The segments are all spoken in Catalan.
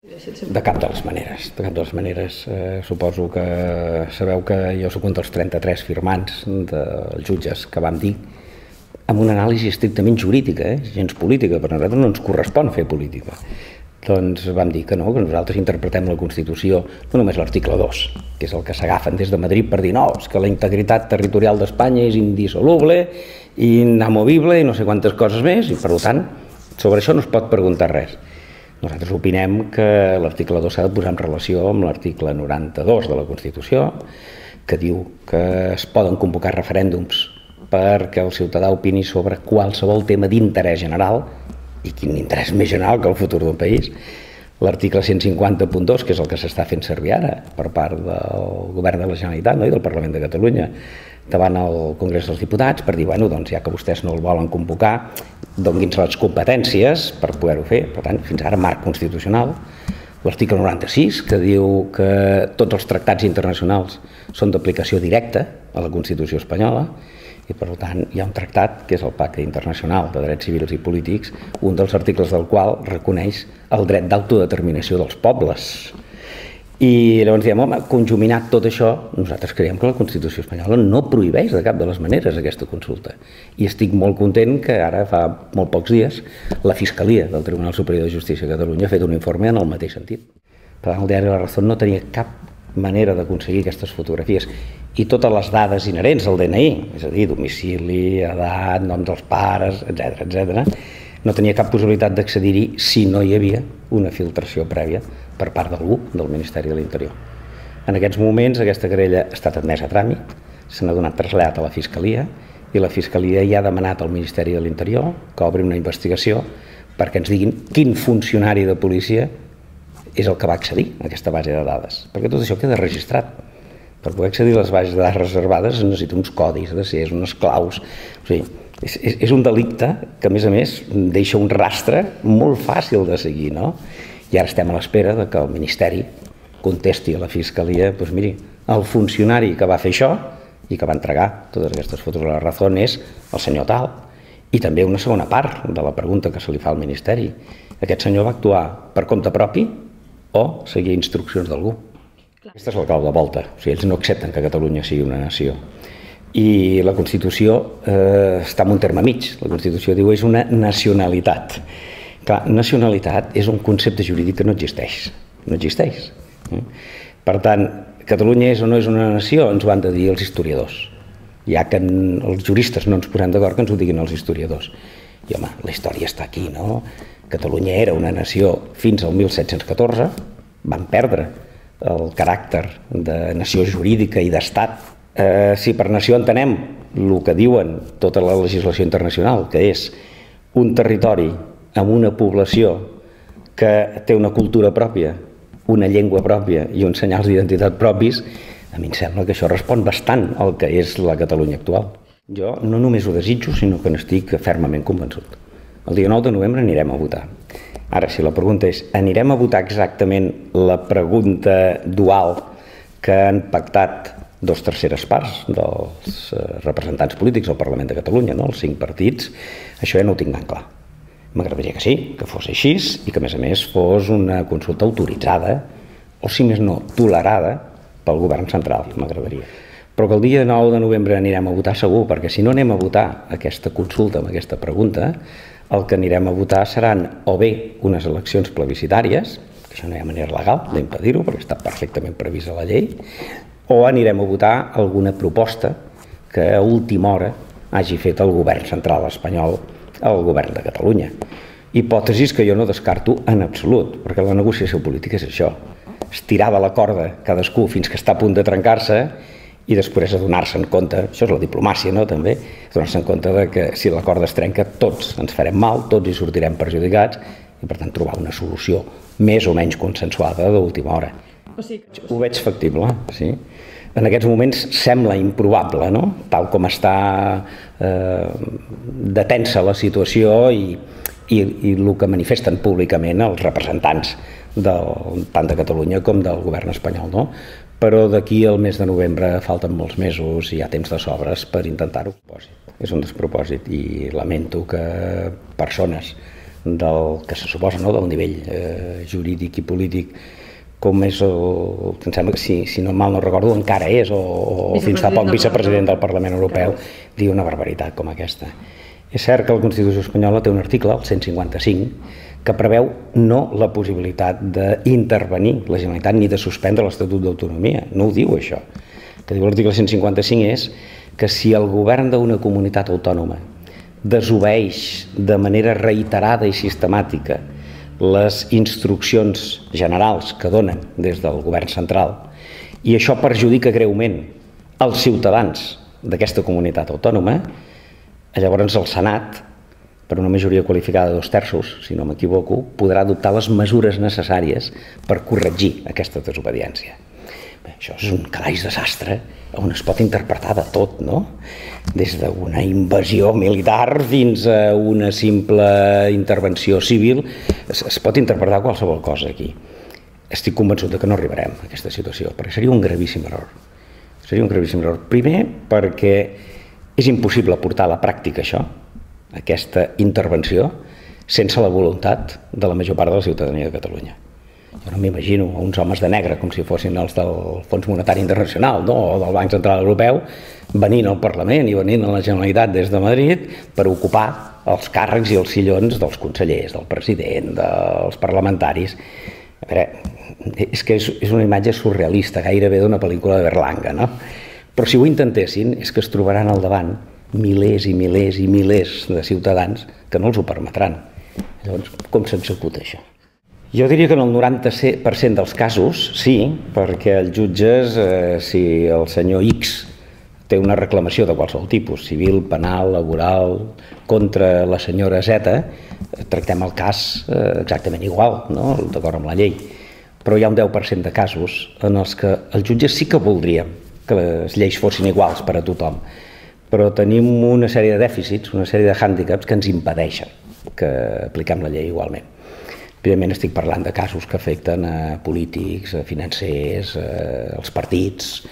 De cap de les maneres. De cap de les maneres. Suposo que sabeu que jo soc un dels 33 firmants dels jutges que vam dir amb una anàlisi estrictament jurídica, gens política, per nosaltres no ens correspon fer política. Doncs vam dir que no, que nosaltres interpretem la Constitució, no només l'article 2, que és el que s'agafen des de Madrid per dir no, és que la integritat territorial d'Espanya és indissoluble, inamovible i no sé quantes coses més, i per tant, sobre això no es pot preguntar res. Nosaltres opinem que l'article 2 s'ha de posar en relació amb l'article 92 de la Constitució, que diu que es poden convocar referèndums perquè el ciutadà opini sobre qualsevol tema d'interès general, i quin interès més general que el futur del país. L'article 150.2, que és el que s'està fent servir ara per part del Govern de la Generalitat i del Parlament de Catalunya davant el Congrés dels Diputats, per dir, bueno, doncs ja que vostès no el volen convocar, donguin-se les competències per poder-ho fer. Per tant, fins ara, marc constitucional. L'article 96, que diu que tots els tractats internacionals són d'aplicació directa a la Constitució espanyola, i per tant hi ha un tractat que és el Pacte Internacional de Drets Civils i Polítics, un dels articles del qual reconeix el dret d'autodeterminació dels pobles. I llavors diem, home, conjuminat tot això, nosaltres creiem que la Constitució espanyola no prohibeix de cap de les maneres aquesta consulta. I estic molt content que ara, fa molt pocs dies, la Fiscalia del Tribunal Superior de Justícia de Catalunya ha fet un informe en el mateix sentit. Per tant, el diari La Razón no tenia cap manera d'aconseguir aquestes fotografies i totes les dades inherents al DNI, és a dir, domicili, edat, noms dels pares, etc., no tenia cap possibilitat d'accedir-hi si no hi havia una filtració prèvia per part d'algú del Ministeri de l'Interior. En aquests moments aquesta querella ha estat admesa a tràmit, se n'ha donat trasllat a la Fiscalia i la Fiscalia ja ha demanat al Ministeri de l'Interior que obri una investigació perquè ens diguin quin funcionari de policia és el que va accedir a aquesta base de dades, perquè tot això queda registrat. Per poder accedir a les bases de dades reservades es necessita uns codis d'accés, unes claus. O sigui, és un delicte que, a més, deixa un rastre molt fàcil de seguir, no? I ara estem a l'espera que el Ministeri contesti a la Fiscalia, doncs miri, el funcionari que va fer això i que va entregar totes aquestes fotos a La Razón és el senyor tal. I també una segona part de la pregunta que se li fa al Ministeri. Aquest senyor va actuar per compte propi o seguir instruccions d'algú? Aquesta és la clau de volta. O sigui, ells no accepten que Catalunya sigui una nació. I la Constitució està en un terme mig. La Constitució diu és una nacionalitat. Clar, nacionalitat és un concepte jurídic que no existeix. No existeix. Per tant, Catalunya és o no és una nació, ens ho han de dir els historiadors. Ja que els juristes no ens posem d'acord, que ens ho diguin els historiadors. I home, la història està aquí, no? Catalunya era una nació fins al 1714, van perdre el caràcter de nació jurídica i d'estat. Si per nació entenem el que diuen tota la legislació internacional, que és un territori amb una població que té una cultura pròpia, una llengua pròpia i uns senyals d'identitat propis, a mi em sembla que això respon bastant al que és la Catalunya actual. Jo no només ho desitjo, sinó que n'estic fermament convençut. El dia 9 de novembre anirem a votar. Ara, si la pregunta és, anirem a votar exactament la pregunta dual que han pactat 2/3 parts dels representants polítics al Parlament de Catalunya, no? Els 5 partits, això ja no ho tinc tan clar. M'agradaria que sí, que fos així i que, a més, fos una consulta autoritzada o, si més no, tolerada pel govern central, m'agradaria. Però que el dia 9 de novembre anirem a votar segur, perquè si no anem a votar aquesta consulta amb aquesta pregunta, el que anirem a votar seran o bé unes eleccions plebiscitàries, que això no hi ha manera legal d'impedir-ho perquè està perfectament previst a la llei, o anirem a votar alguna proposta que a última hora hagi fet el govern central espanyol al govern de Catalunya. Hipòtesis que jo no descarto en absolut, perquè la negociació política és això, estirar de la corda cadascú fins que està a punt de trencar-se i després adonar-se en compte, això és la diplomàcia, no?, també, adonar-se en compte que si la corda es trenca tots ens farem mal, tots hi sortirem perjudicats i per tant trobar una solució més o menys consensuada d'última hora. Ho veig factible, sí. En aquests moments sembla improbable, no?, tal com està de tensa la situació i el que manifesten públicament els representants tant de Catalunya com del govern espanyol, no? Però d'aquí al mes de novembre falten molts mesos i hi ha temps de sobres per intentar-ho. És un despropòsit i lamento que persones del que se suposa, del nivell jurídic i polític, com és, em sembla que si no mal no recordo encara és, o fins fa poc vicepresident del Parlament Europeu, diu una barbaritat com aquesta. És cert que la Constitució espanyola té un article, el 155, que preveu no la possibilitat d'intervenir la Generalitat ni de suspendre l'Estatut d'Autonomia. No ho diu això. El que diu l'article 155 és que si el govern d'una comunitat autònoma desobeeix de manera reiterada i sistemàtica les instruccions generals que donen des del govern central i això perjudica greument els ciutadans d'aquesta comunitat autònoma, llavors el Senat, per una majoria qualificada de 2/3, si no m'equivoco, podrà adoptar les mesures necessàries per corregir aquesta desobediència. Bé, això és un calaix desastre on es pot interpretar de tot, no? Des d'una invasió militar fins a una simple intervenció civil, es pot interpretar qualsevol cosa aquí. Estic convençut que no arribarem a aquesta situació, perquè seria un gravíssim error. Seria un gravíssim error. Primer, perquè és impossible portar a la pràctica això, aquesta intervenció, sense la voluntat de la major part de la ciutadania de Catalunya. Jo no m'imagino uns homes de negre, com si fossin els del Fons Monetari Internacional o del Banc Central Europeu, venint al Parlament i venint a la Generalitat des de Madrid per ocupar els càrrecs i els sillons dels consellers, del president, dels parlamentaris. A veure, és que és una imatge surrealista, gairebé d'una pel·lícula de Berlanga, no? Però si ho intentessin, és que es trobaran al davant milers i milers i milers de ciutadans que no els ho permetran. Llavors, com s'executa això? Jo diria que en el 90% dels casos sí, perquè els jutges, si el senyor X té una reclamació de qualsevol tipus, civil, penal, laboral, contra la senyora Z, tractem el cas exactament igual, no? D'acord amb la llei. Però hi ha un 10% de casos en els que els jutges sí que voldríem que les lleis fossin iguals per a tothom, però tenim una sèrie de dèficits, una sèrie de hàndicaps que ens impedeixen que apliquem la llei igualment. Evidentment estic parlant de casos que afecten a polítics, a financers, als partits.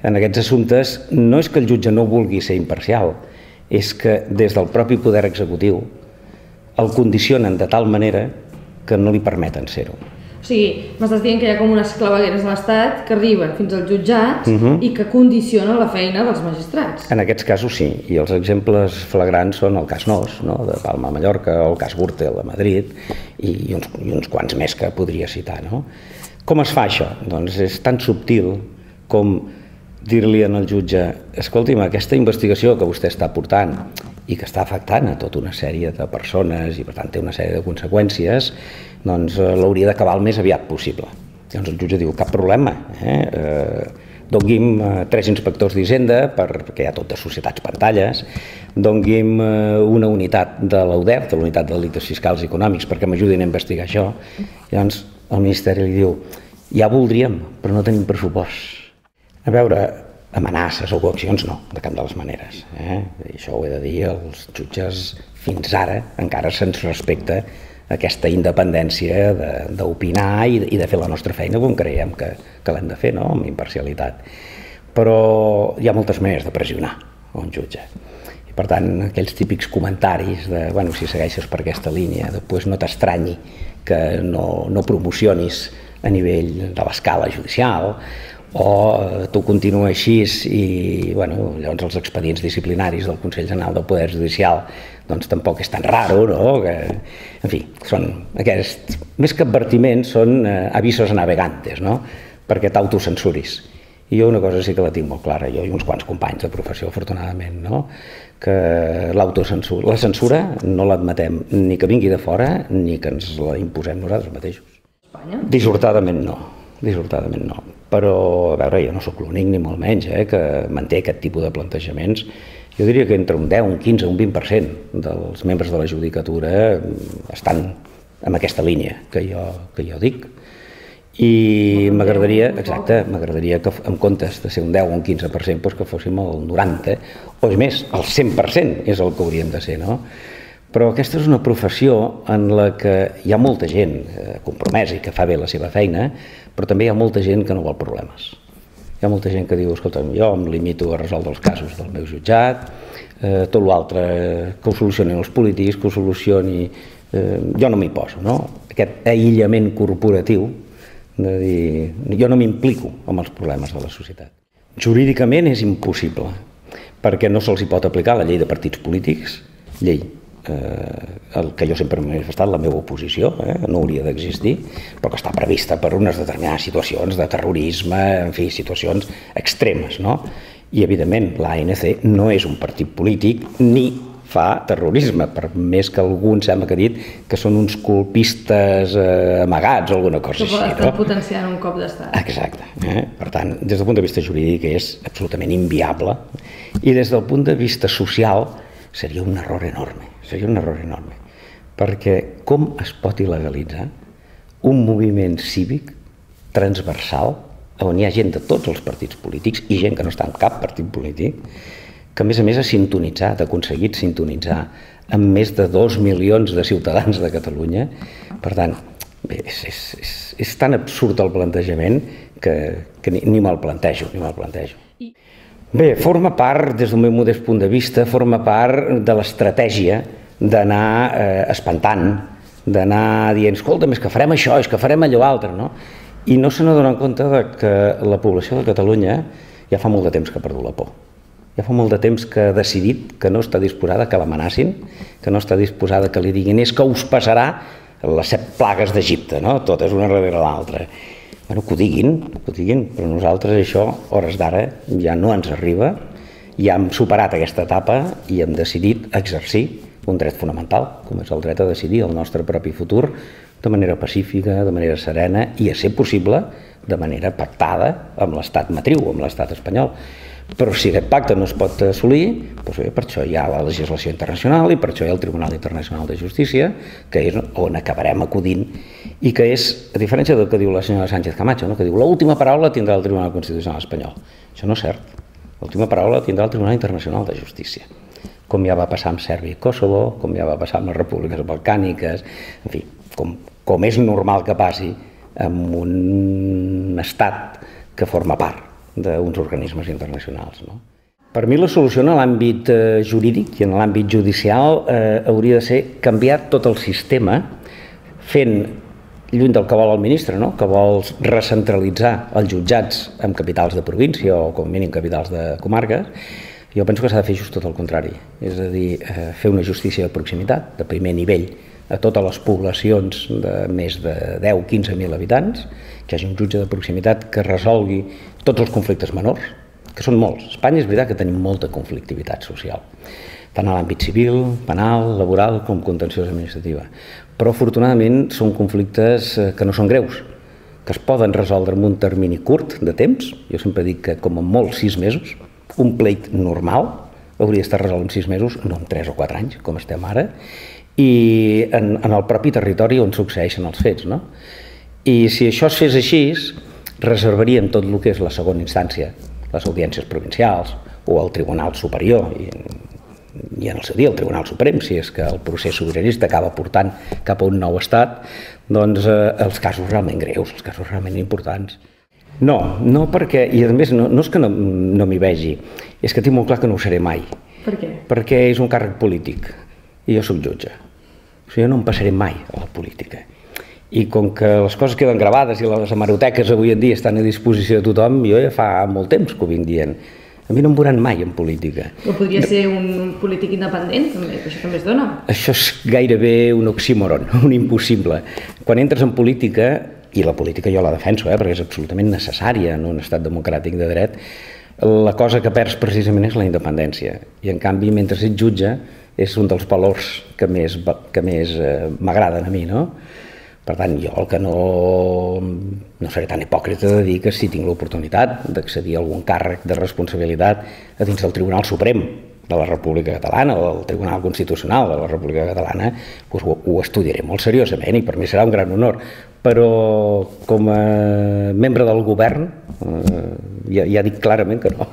En aquests assumptes no és que el jutge no vulgui ser imparcial, és que des del propi poder executiu el condicionen de tal manera que no li permeten ser-ho. O sigui, m'estàs dient que hi ha com unes clavegueres a l'Estat que arriben fins als jutjats i que condicionen la feina dels magistrats. En aquests casos sí, i els exemples flagrants són el cas Nos, de Palma a Mallorca, o el cas Gürtel a Madrid, i uns quants més que podria citar. Com es fa això? Doncs és tan subtil com dir-li al jutge: escolti'm, aquesta investigació que vostè està portant i que està afectant a tota una sèrie de persones i per tant té una sèrie de conseqüències, doncs l'hauria d'acabar el més aviat possible. Llavors el jutge diu: cap problema, doni'm 3 inspectors d'Hisenda, perquè hi ha tot de societats pantalles, doni'm una unitat de l'UDEF, de l'unitat de delictes fiscals i econòmics, perquè m'ajudin a investigar això. Llavors el Ministeri li diu: ja voldríem, però no tenim pressupost. A veure, amenaces o coaccions no, de cap de les maneres. I això ho he de dir, als jutges fins ara encara se'ns respecta aquesta independència d'opinar i de fer la nostra feina com creiem que l'hem de fer, amb imparcialitat. Però hi ha moltes maneres de pressionar un jutge. I per tant, aquells típics comentaris de si segueixes per aquesta línia, després no t'estranyi que no promocionis a nivell de l'escala judicial, o tu continua així i llavors els expedients disciplinaris del Consell General del Poder Judicial doncs tampoc és tan raro, no? En fi, són aquests, més que advertiments, són avisos a navegantes, no? Perquè t'autocensuris. I jo una cosa sí que la tinc molt clara, jo i uns quants companys de professió, afortunadament, no? Que la censura no l'admetem ni que vingui de fora ni que ens la imposem nosaltres mateixos. Dissortadament no. Dissortadament no, però a veure, jo no sóc l'únic ni molt menys que manté aquest tipus de plantejaments. Jo diria que entre un 10, un 15, un 20% dels membres de la judicatura estan en aquesta línia que jo dic. I m'agradaria que en comptes de ser un 10 o un 15% doncs que fóssim el 90, o és més, el 100% és el que hauríem de ser, no? Però aquesta és una professió en la que hi ha molta gent compromesa i que fa bé la seva feina, però també hi ha molta gent que no vol problemes. Hi ha molta gent que diu: escolta, jo em limito a resoldre els casos del meu jutjat, tot l'altre que ho solucionin els polítics, que ho solucioni jo no m'hi poso, no? Aquest aïllament corporatiu de dir jo no m'implico amb els problemes de la societat. Jurídicament és impossible, perquè no se'ls hi pot aplicar la llei de partits polítics, llei el que jo sempre he manifestat, la meva oposició, no hauria d'existir, però que està prevista per unes determinades situacions de terrorisme, en fi, situacions extremes, no? I, evidentment, l'ANC no és un partit polític ni fa terrorisme, per més que algú sembla que ha dit que són uns colpistes amagats o alguna cosa així. Que estan potenciant un cop d'estat. Exacte. Per tant, des del punt de vista jurídic és absolutament inviable i des del punt de vista social seria un error enorme, perquè com es pot il·legalitzar un moviment cívic transversal on hi ha gent de tots els partits polítics i gent que no està en cap partit polític, que a més ha sintonitzat, ha aconseguit sintonitzar amb més de 2 milions de ciutadans de Catalunya. Per tant, és tan absurd el plantejament que ni me'l plantejo, Bé, forma part, des del meu modest punt de vista, forma part de l'estratègia d'anar espantant, d'anar dient, escolta, és que farem això, és que farem allò altre, no? I no se n'adonen compte que la població de Catalunya ja fa molt de temps que ha perdut la por. Ja fa molt de temps que ha decidit que no està disposada que l'amenacin, que no està disposada que li diguin és que us passarà les 7 plagues d'Egipte, no? Totes una darrere l'altra. Bueno, que ho diguin, però nosaltres això, hores d'ara, ja no ens arriba, ja hem superat aquesta etapa i hem decidit exercir un dret fonamental, com és el dret a decidir el nostre propi futur de manera pacífica, de manera serena i, a ser possible, de manera pactada amb l'estat matriu, amb l'estat espanyol. Però si aquest pacte no es pot assolir, doncs bé, per això hi ha la legislació internacional i per això hi ha el Tribunal Internacional de Justícia, que és on acabarem acudint i que és, a diferència del que diu la senyora Sánchez Camacho, que diu l'última paraula tindrà el Tribunal Constitucional espanyol. Això no és cert. L'última paraula tindrà el Tribunal Internacional de Justícia, com ja va passar amb Sèrbia i Kosovo, com ja va passar amb les repúbliques balcàniques, en fi, com és normal que passi amb un estat que forma part d'uns organismes internacionals. Per mi la solució en l'àmbit jurídic i en l'àmbit judicial hauria de ser canviar tot el sistema fent, lluny del que vol el ministre, que vol recentralitzar els jutjats amb capitals de província o com a mínim capitals de comarques. Jo penso que s'ha de fer just tot el contrari, és a dir, fer una justícia de proximitat, de primer nivell, a totes les poblacions de més de 10-15.000 habitants, que hi hagi un jutge de proximitat que resolgui tots els conflictes menors, que són molts. A Espanya és veritat que tenim molta conflictivitat social, tant a l'àmbit civil, penal, laboral com contenciosa administrativa. Però afortunadament són conflictes que no són greus, que es poden resoldre en un termini curt de temps. Jo sempre dic que com a molt 6 mesos, un pleit normal hauria d'estar resolt en 6 mesos, no en 3 o 4 anys, com estem ara, i en el propi territori on succeeixen els fets. I si això es fes així, reservaríem tot el que és la segona instància, les audiències provincials o el Tribunal Superior i en el seu dia el Tribunal Suprem, si és que el procés sobiranista acaba portant cap a un nou estat, doncs els casos realment greus, els casos realment importants. No perquè, i a més no és que no m'hi vegi, és que tinc molt clar que no ho seré mai. Per què? Perquè és un càrrec polític i jo soc jutge. O sigui, jo no em passaré mai a la política. I com que les coses queden gravades i les hemeroteques avui en dia estan a disposició de tothom, jo ja fa molt temps que ho vinc dient. A mi no em veuran mai en política. Però podria ser un polític independent, també, que això també es dona. Això és gairebé un oxímoron, un impossible. Quan entres en política, i la política jo la defenso, perquè és absolutament necessària en un estat democràtic de dret, la cosa que perds precisament és la independència. I en canvi, mentre ets jutge, és un dels valors que més m'agraden a mi, no? Per tant, jo el que no seré tan hipòcrita de dir que si tinc l'oportunitat d'accedir a algun càrrec de responsabilitat a dins del Tribunal Suprem de la República Catalana o del Tribunal Constitucional de la República Catalana, doncs ho estudiaré molt seriosament i per mi serà un gran honor. Però com a membre del govern ja dic clarament que no.